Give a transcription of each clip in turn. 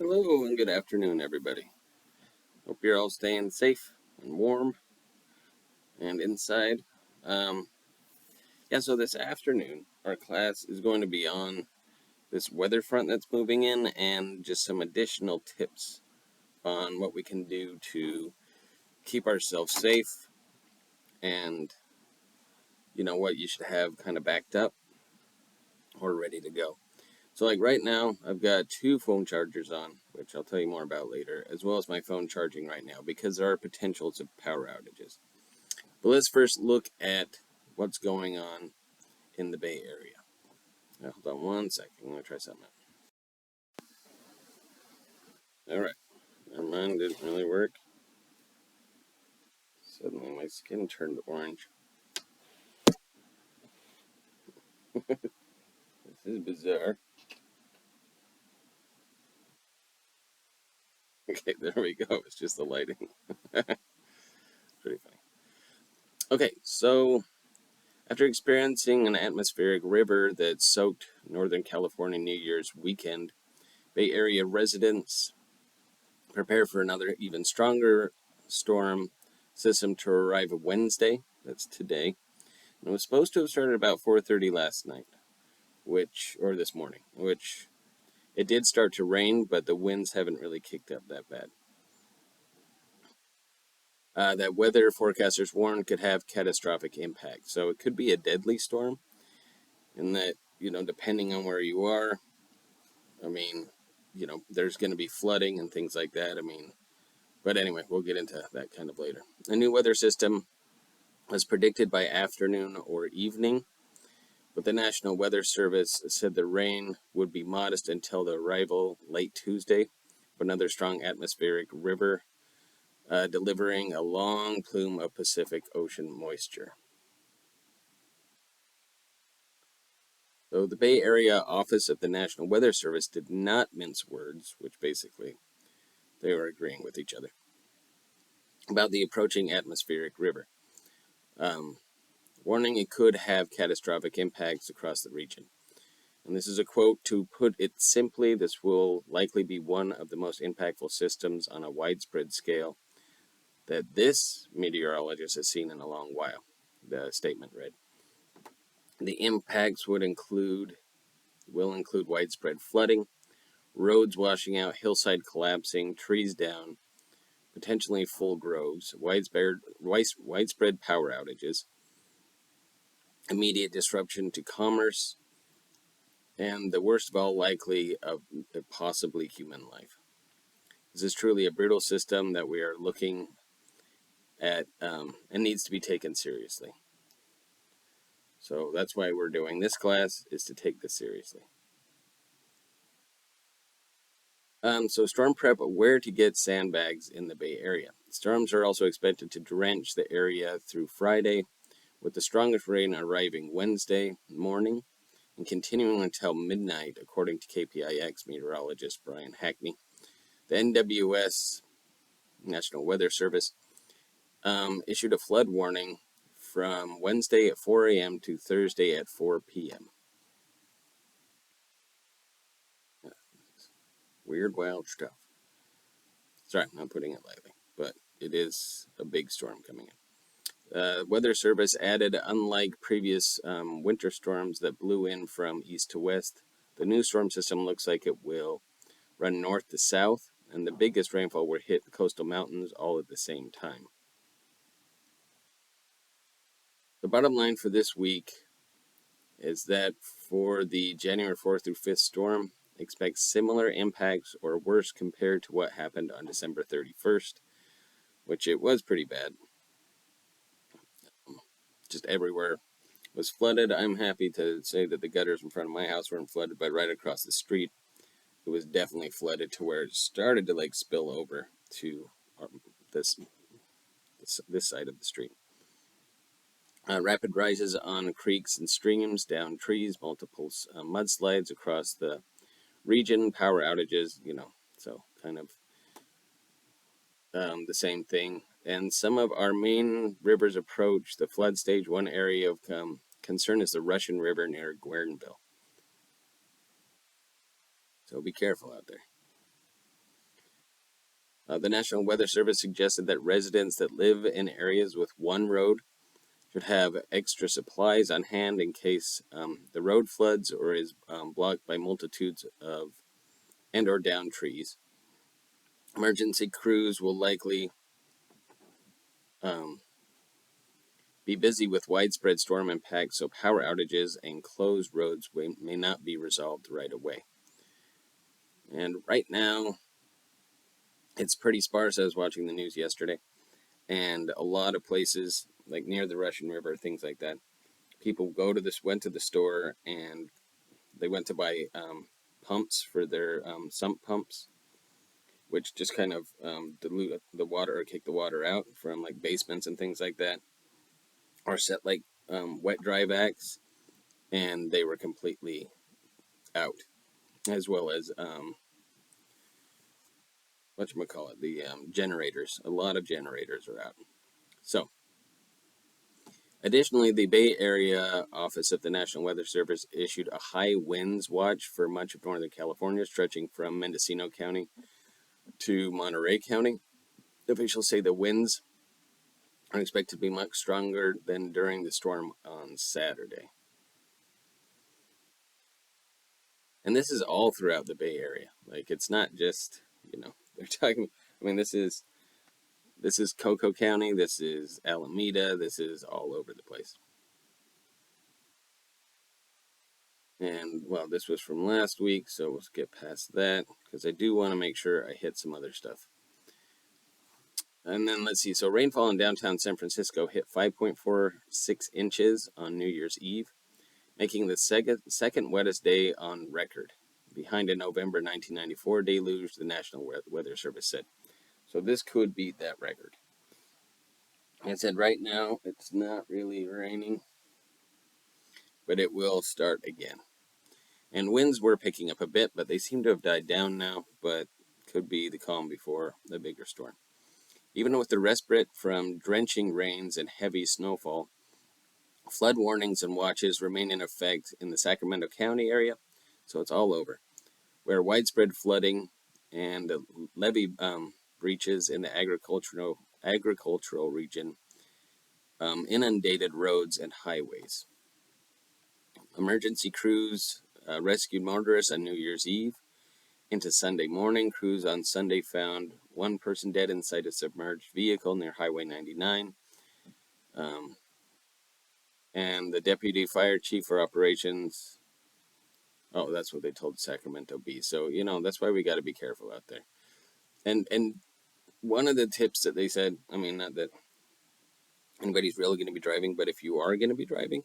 Hello and good afternoon, everybody. Hope you're all staying safe and warm and inside. Um, so this afternoon, our class is going to be on this weather front that's moving in and just some additional tips on what we can do to keep ourselves safe and, what you should have kind of backed up or ready to go. So, like right now, I've got two phone chargers on, which I'll tell you more about later, as well as my phone charging right now because there are potentials of power outages. But let's first look at what's going on in the Bay Area. Now, hold on one second. I'm going to try something out. All right. Never mind. Didn't really work. Suddenly my skin turned orange. This is bizarre. Okay, there we go. It's just the lighting. Pretty funny. Okay, so after experiencing an atmospheric river that soaked Northern California New Year's weekend, Bay Area residents prepare for another even stronger storm system to arrive Wednesday. That's today. And it was supposed to have started about 4:30 last night, or this morning, which it did start to rain, but the winds haven't really kicked up that bad. That weather forecasters warned could have catastrophic impact. So it could be a deadly storm, and that, depending on where you are, I mean, there's going to be flooding and things like that. But anyway, we'll get into that kind of later. A new weather system was predicted by afternoon or evening, but the National Weather Service said the rain would be modest until the arrival late Tuesday of another strong atmospheric river, delivering a long plume of Pacific Ocean moisture. So the Bay Area office of the National Weather Service did not mince words, which basically they were agreeing with each other, about the approaching atmospheric river, warning it could have catastrophic impacts across the region. And this is a quote: "To put it simply, this will likely be one of the most impactful systems on a widespread scale that this meteorologist has seen in a long while," the statement read. The impacts will include widespread flooding, roads washing out, hillside collapsing, trees down, potentially full groves, widespread power outages, immediate disruption to commerce, and the worst of all, likely of possibly human life. This is truly a brutal system that we are looking at and needs to be taken seriously. So that's why we're doing this class, is to take this seriously. So storm prep, where to get sandbags in the Bay Area. Storms are also expected to drench the area through Friday, with the strongest rain arriving Wednesday morning and continuing until midnight, according to KPIX meteorologist Brian Hackney. The NWS, National Weather Service, issued a flood warning from Wednesday at 4 a.m. to Thursday at 4 p.m. Weird, wild stuff. Sorry, I'm not putting it lightly, but it is a big storm coming in. Weather Service added, unlike previous winter storms that blew in from east to west, the new storm system looks like it will run north to south, and the biggest rainfall will hit the coastal mountains all at the same time. The bottom line for this week is that for the January 4th through 5th storm, expect similar impacts or worse compared to what happened on December 31st, which it was pretty bad. Just everywhere was flooded. I'm happy to say that the gutters in front of my house weren't flooded, but right across the street, it was definitely flooded to where it started to spill over to this side of the street. Rapid rises on creeks and streams, down trees, multiple mudslides across the region, power outages, so kind of the same thing. And some of our main rivers approach the flood stage. One area of concern is the Russian River near Guerneville. So be careful out there. The National Weather Service suggested that residents that live in areas with one road should have extra supplies on hand in case the road floods or is blocked by multitudes of and or downed trees. Emergency crews will likely um, be busy with widespread storm impacts, so power outages and closed roads may not be resolved right away. And right now, it's pretty sparse. I was watching the news yesterday, and a lot of places, like near the Russian River, things like that, people went to the store and they went to buy pumps for their sump pumps, which just kind of dilute the water or kick the water out from like basements and things like that, or set like wet dry vacs, and they were completely out, as well as whatchamacallit, the generators. A lot of generators are out. So, additionally, the Bay Area office of the National Weather Service issued a high winds watch for much of Northern California, stretching from Mendocino County to Monterey County. Officials say the winds are expected to be much stronger than during the storm on Saturday. And this is all throughout the Bay Area. Like, it's not just, they're talking, I mean, this is Coco County, this is Alameda, this is all over the place. And, well, this was from last week, so we'll skip past that, because I do want to make sure I hit some other stuff. And then let's see, so rainfall in downtown San Francisco hit 5.46 inches on New Year's Eve, making the second wettest day on record, behind a November 1994 deluge, the National Weather Service said. So this could beat that record. It said right now it's not really raining, but it will start again. And winds were picking up a bit, but they seem to have died down now, but could be the calm before the bigger storm. Even with the respite from drenching rains and heavy snowfall, flood warnings and watches remain in effect in the Sacramento County area, so it's all over, where widespread flooding and levee breaches in the agricultural region inundated roads and highways. Emergency crews rescued motorists on New Year's Eve. Into Sunday morning, crews on Sunday found one person dead inside a submerged vehicle near Highway 99. And the deputy fire chief for operations, oh, that's what they told Sacramento Bee. So, that's why we got to be careful out there. And one of the tips that they said, I mean, not that anybody's really going to be driving, but if you are going to be driving,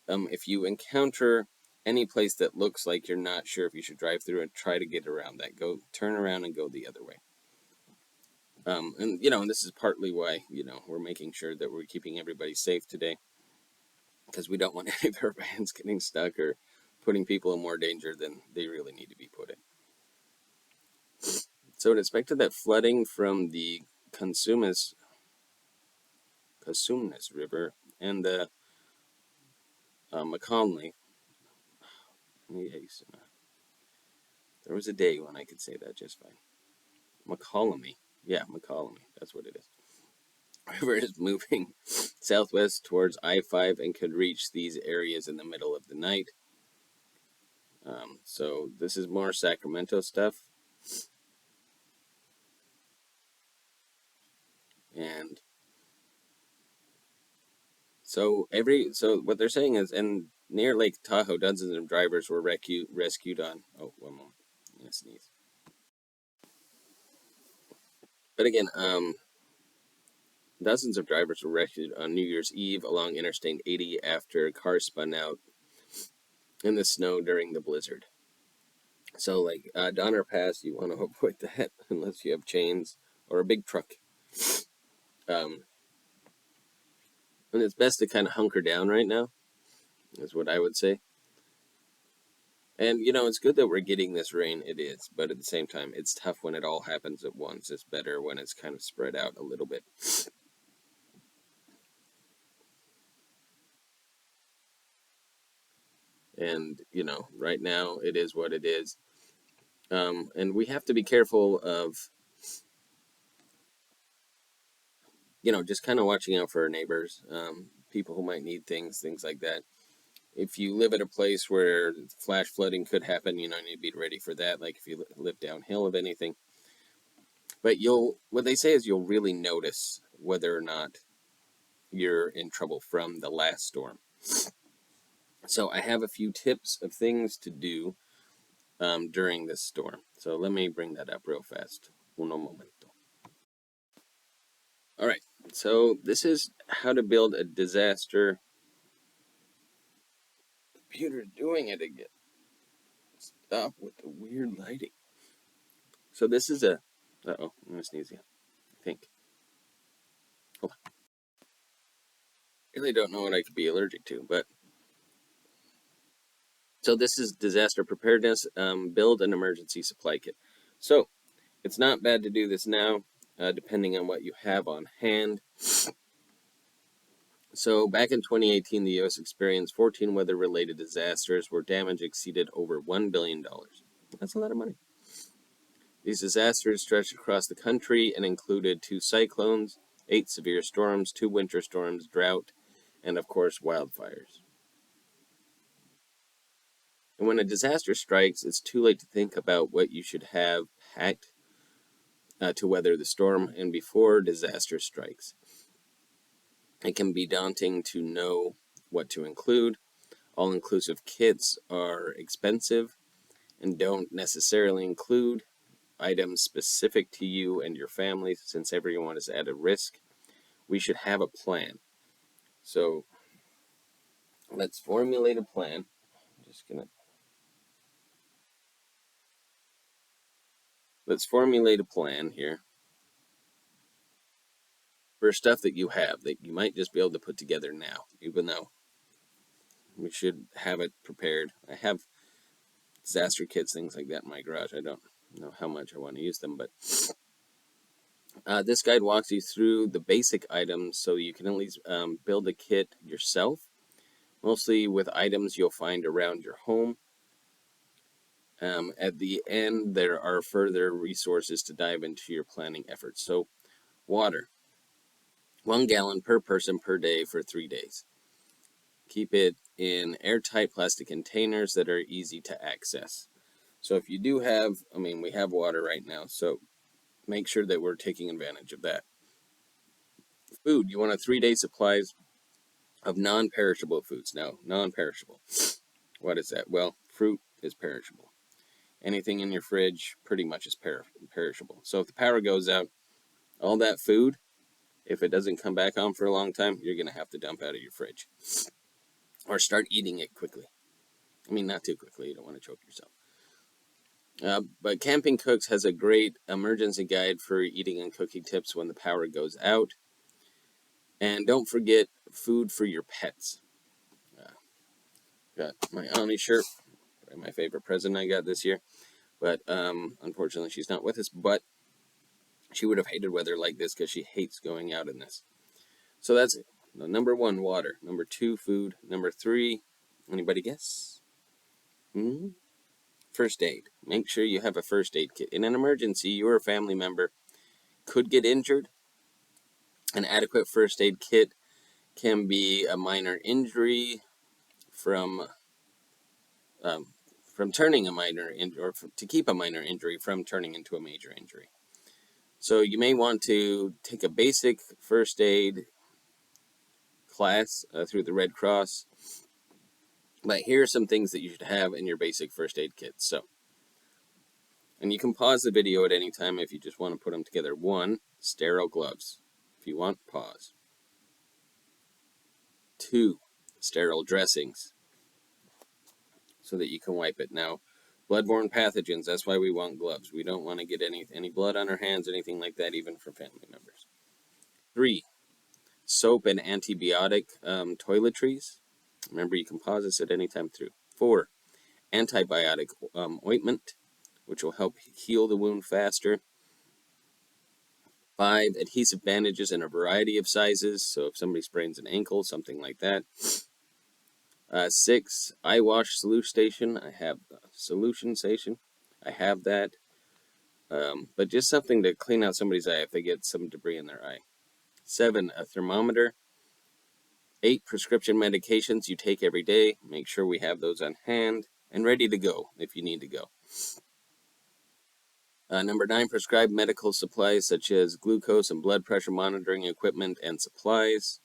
if you encounter any place that looks like you're not sure if you should drive through it, try to get around that. Go turn around and go the other way. And this is partly why we're making sure that we're keeping everybody safe today, because we don't want any of our vans getting stuck or putting people in more danger than they really need to be put in. So it expected that flooding from the Cosumnes River and the McConley. There was a day when I could say that just fine. McCollum. Yeah, McCollum. That's what it is. River is moving southwest towards I-5 and could reach these areas in the middle of the night. So this is more Sacramento stuff. And so what they're saying is, and near Lake Tahoe, dozens of drivers were rescued on. Oh, one moment. I'm gonna sneeze. But again, dozens of drivers were rescued on New Year's Eve along Interstate 80 after a car spun out in the snow during the blizzard. So, like Donner Pass, you want to avoid that unless you have chains or a big truck. And it's best to kind of hunker down right now, is what I would say. And, it's good that we're getting this rain. It is. But at the same time, it's tough when it all happens at once. It's better when it's kind of spread out a little bit. And, right now, it is what it is. And we have to be careful of just kind of watching out for our neighbors, people who might need things like that. If you live at a place where flash flooding could happen, you need to be ready for that. Like if you live downhill of anything. But what they say is you'll really notice whether or not you're in trouble from the last storm. So I have a few tips of things to do during this storm. So let me bring that up real fast. Uno momento. All right. So this is how to build a disaster. Computer's doing it again. Stop with the weird lighting. So this is a. Uh-oh, I'm gonna sneeze again. I think. Hold on. I really don't know what I could be allergic to, but. So this is disaster preparedness. Build an emergency supply kit. So it's not bad to do this now, depending on what you have on hand. So back in 2018, the U.S. experienced 14 weather-related disasters where damage exceeded over $1 billion. That's a lot of money. These disasters stretched across the country and included 2 cyclones, 8 severe storms, 2 winter storms, drought, and of course wildfires. And when a disaster strikes, it's too late to think about what you should have packed to weather the storm and before disaster strikes. It can be daunting to know what to include. All-inclusive kits are expensive and don't necessarily include items specific to you and your family since everyone is at a risk. We should have a plan. So let's formulate a plan. Let's formulate a plan here for stuff that you have that you might just be able to put together now, even though we should have it prepared. I have disaster kits, things like that in my garage. I don't know how much I want to use them, but this guide walks you through the basic items so you can at least build a kit yourself, mostly with items you'll find around your home. At the end, there are further resources to dive into your planning efforts. So, water. 1 gallon per person per day for 3 days. Keep it in airtight plastic containers that are easy to access. So if you do have, we have water right now, so make sure that we're taking advantage of that. Food, you want a 3-day supplies of non-perishable foods. Now, non-perishable. What is that? Well, fruit is perishable. Anything in your fridge pretty much is perishable. So if the power goes out, all that food, if it doesn't come back on for a long time, you're going to have to dump out of your fridge. Or start eating it quickly. Not too quickly. You don't want to choke yourself. But Camping Cooks has a great emergency guide for eating and cooking tips when the power goes out. And don't forget food for your pets. Got my Omni shirt, my favorite present I got this year. But unfortunately, she's not with us. But she would have hated weather like this because she hates going out in this. So that's it. Number 1, water. Number 2, food. Number 3, anybody guess? First aid. Make sure you have a first aid kit. In an emergency, you or a family member could get injured. An adequate first aid kit can be a minor injury from turning a minor injury, or to keep a minor injury from turning into a major injury. So you may want to take a basic first aid class through the Red Cross. But here are some things that you should have in your basic first aid kit. And you can pause the video at any time if you just want to put them together. 1, sterile gloves. If you want, pause. 2, sterile dressings so that you can wipe it. Now, bloodborne pathogens, that's why we want gloves. We don't want to get any blood on our hands, anything like that, even from family members. 3, soap and antibiotic toiletries. Remember, you can pause this at any time through. 4, antibiotic ointment, which will help heal the wound faster. 5, adhesive bandages in a variety of sizes, so if somebody sprains an ankle, something like that. 6, eye wash solution. I have solution station. I have that. But just something to clean out somebody's eye if they get some debris in their eye. 7, a thermometer. 8, prescription medications you take every day. Make sure we have those on hand and ready to go if you need to go. Number 9, prescribed medical supplies such as glucose and blood pressure monitoring equipment and supplies.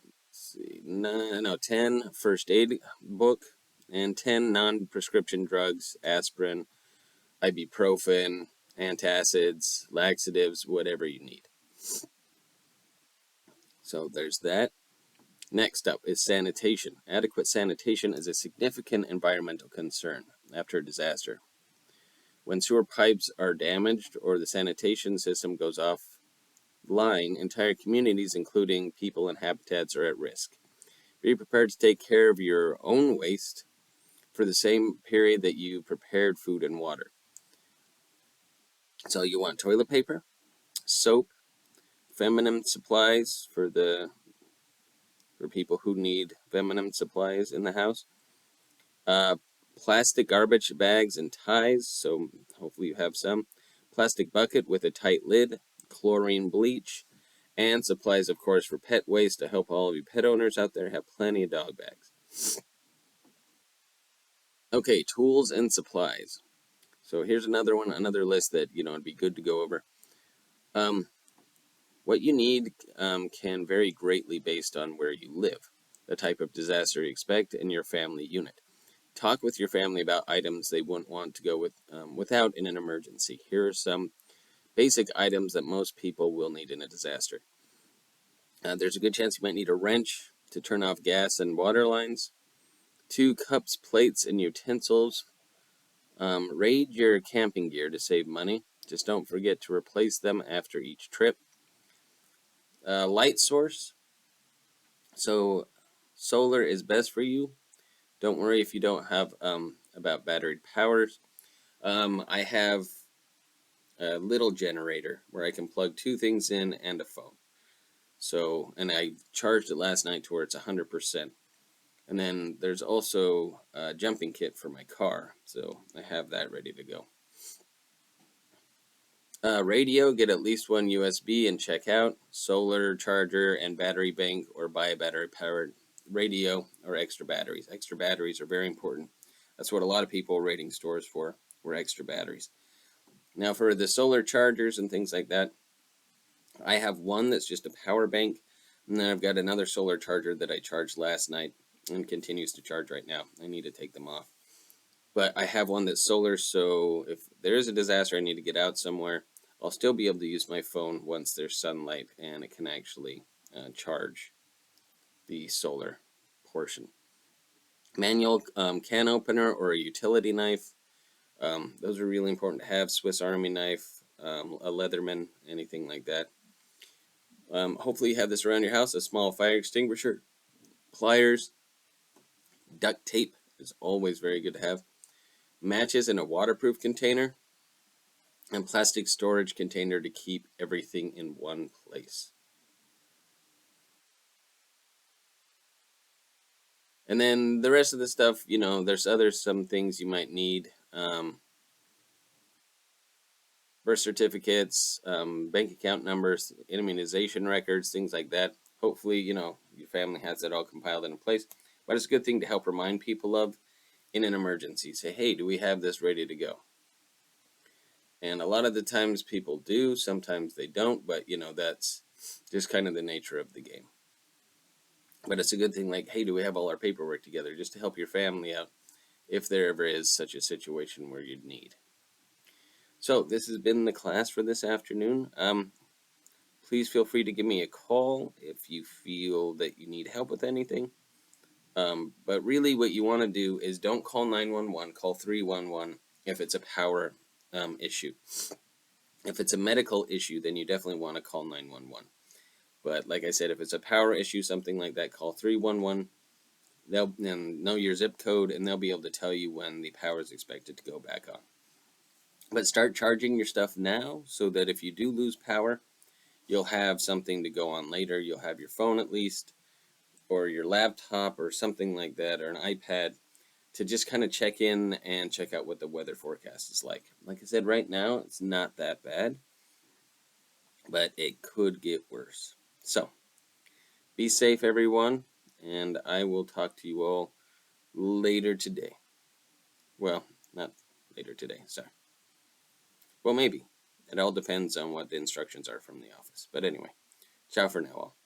Let's see, 10, first aid book, and 10, non-prescription drugs, aspirin, ibuprofen, antacids, laxatives, whatever you need. So there's that. Next up is sanitation. Adequate sanitation is a significant environmental concern after a disaster. When sewer pipes are damaged or the sanitation system goes offline, entire communities, including people and habitats, are at risk. Be prepared to take care of your own waste for the same period that you prepared food and water. So you want toilet paper, soap, feminine supplies for people who need feminine supplies in the house. Plastic garbage bags and ties, so hopefully you have some. Plastic bucket with a tight lid, chlorine bleach, and supplies, of course, for pet waste to help all of you pet owners out there have plenty of dog bags. Okay, tools and supplies. So here's another list that, it'd be good to go over. What you need can vary greatly based on where you live, the type of disaster you expect, and your family unit. Talk with your family about items they wouldn't want to go without in an emergency. Here are some basic items that most people will need in a disaster. There's a good chance you might need a wrench to turn off gas and water lines, 2 cups, plates, and utensils. Raid your camping gear to save money. Just don't forget to replace them after each trip. Light source. So solar is best for you. Don't worry if you don't have about battery powers. I have a little generator where I can plug 2 things in and a phone. So, and I charged it last night to where it's 100%. And then there's also a jumping kit for my car, so I have that ready to go. Radio, get at least 1 USB and check out. Solar charger and battery bank, or buy a battery powered radio or extra batteries. Extra batteries are very important. That's what a lot of people are raiding stores for, were extra batteries. Now for the solar chargers and things like that, I have one that's just a power bank, and then I've got another solar charger that I charged last night and continues to charge right now. I need to take them off. But I have one that's solar, so if there is a disaster, I need to get out somewhere, I'll still be able to use my phone once there's sunlight and it can actually charge the solar portion. Manual can opener or a utility knife. Those are really important to have. Swiss Army knife, a Leatherman, anything like that. Hopefully you have this around your house. A small fire extinguisher, pliers, duct tape is always very good to have. Matches in a waterproof container, and plastic storage container to keep everything in one place. And then the rest of the stuff, there's some things you might need. Birth certificates, bank account numbers, immunization records, things like that. Hopefully, your family has that all compiled in place. But it's a good thing to help remind people of in an emergency. Say, hey, do we have this ready to go? And a lot of the times people do, sometimes they don't, but that's just kind of the nature of the game. But it's a good thing, like, hey, do we have all our paperwork together, just to help your family out if there ever is such a situation where you'd need. So this has been the class for this afternoon. Please feel free to give me a call if you feel that you need help with anything. But really what you want to do is don't call 911, call 311 if it's a power issue. If it's a medical issue, then you definitely want to call 911. But like I said, if it's a power issue, something like that, call 311. They'll know your zip code, and they'll be able to tell you when the power is expected to go back on. But start charging your stuff now so that if you do lose power, you'll have something to go on later. You'll have your phone at least, or your laptop or something like that, or an iPad, to just kind of check in and check out what the weather forecast is like. Like I said, right now, it's not that bad. but it could get worse. So, be safe, everyone, and I will talk to you all later today. Well, not later today, sorry. Well, maybe. It all depends on what the instructions are from the office. But anyway, ciao for now, all.